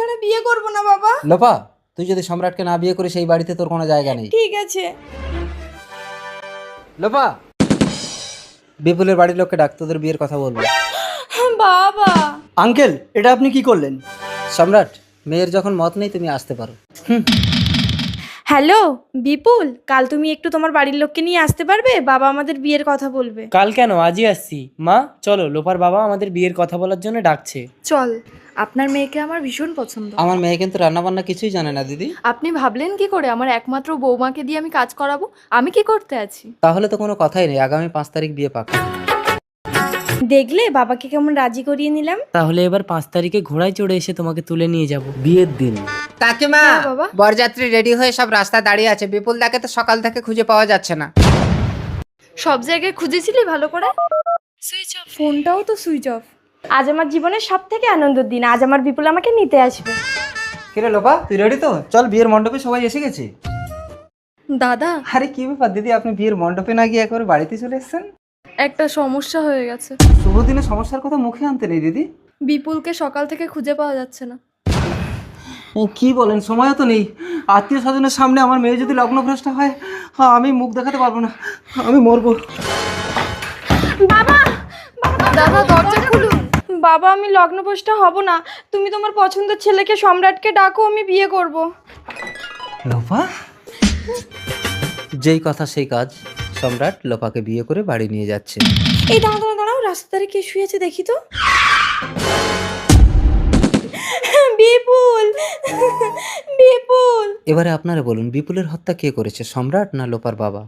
ছাড়া বিয়ে করব না বাবা। লোপা, তুই যদি সম্রাটকে না বিয়ে করিস এই বাড়িতে তোর কোনো জায়গা নেই। ঠিক আছে। লোপা, বিপুলের বাড়ির লোককে ডাক, তোদের বিয়ের কথা বলবো। বাবা। আঙ্কেল, এটা আপনি কি করলেন? সম্রাট, মেয়ের যখন মত নেই তুমি আসতে পারো। হ্যালো বিপুল, কাল তুমি একটু তোমার বাড়ির লোককে নিয়ে আসতে পারবে? বাবা আমাদের বিয়ের কথা বলবে। কাল কেন, আজই আসছি। মা চলো, লোপার বাবা আমাদের বিয়ের কথা বলার জন্য ডাকছে। চল, আপনার মেয়েকে আমার ভীষণ পছন্দ। আমার মেয়ে কিন্তু রান্না বান্না কিছুই জানে না দিদি। আপনি ভাবলেন কি করে আমার একমাত্র বৌমাকে দিয়ে আমি কাজ করাবো? আমি কি করতে আছি? তাহলে তো কোনো কথাই নেই, আগামী 5 তারিখ বিয়ে পাকা। দেখলে বাবাকে কেমন রাজি করিয়ে নিলাম। তাহলে এবার 5 তারিখে ঘোড়ায় চড়ে এসে তোমাকে তুলে নিয়ে যাব বিয়ের দিন। কাকিমা, হ্যাঁ, বাবা। বরযাত্রী রেডি হয়ে সব রাস্তায় দাঁড়িয়ে আছে। বিপুল দাকে তো সকাল থেকে খুঁজে পাওয়া যাচ্ছে না। সব জায়গায় খুঁজেছিলি ভালো করে? Switch off. ফোনটাও তো সুইচ অফ। আজ আমার জীবনের সব থেকে আনন্দের দিন, আজ আমার বিপুল আমাকে নিতে আসবে। কিরে লোপা, তুই রেডি তো? চল, বিয়ের মণ্ডপে সবাই এসে গেছে। দাদা, আরে কি ব্যাপার দিদি, আপনি বিয়ের মণ্ডপে না গিয়ে একবারে বাড়িতে চলে এসেছেন? একটা সমস্যা হয়ে গেছে। শুভ দিনে সমস্যার কথা মুখে আনতে নেই দিদি। বিপুলকে সকাল থেকে খুঁজে পাওয়া যাচ্ছে না। কি বলেন, সময় তো নেই। আত্মীয় স্বজনের সামনে আমার মেয়ে যদি লগ্নভ্রষ্ট হয়, আমি মুখ দেখাতে পারবো না, আমি মরবো। বাবা, দাদা, দরজা খুলুন। বাবা আমি লগ্নভ্রষ্ট হব না, তুমি তোমার পছন্দের ছেলেকে সম্রাটকে ডাকো, আমি বিয়ে করব। লোপা, যেই কথা সেই কাজ। সম্রাট লোপাকে বিয়ে করে বাড়ি নিয়ে যাচ্ছে। এই দাঁড়াও দাঁড়াও দাঁড়াও, রাস্তায় কে শুয়ে আছে দেখি তো। বিপুল, বিপুল। এবারে আপনারা বলুন, বিপুলের হত্যা কে করেছে, সম্রাট না লোপার বাবা?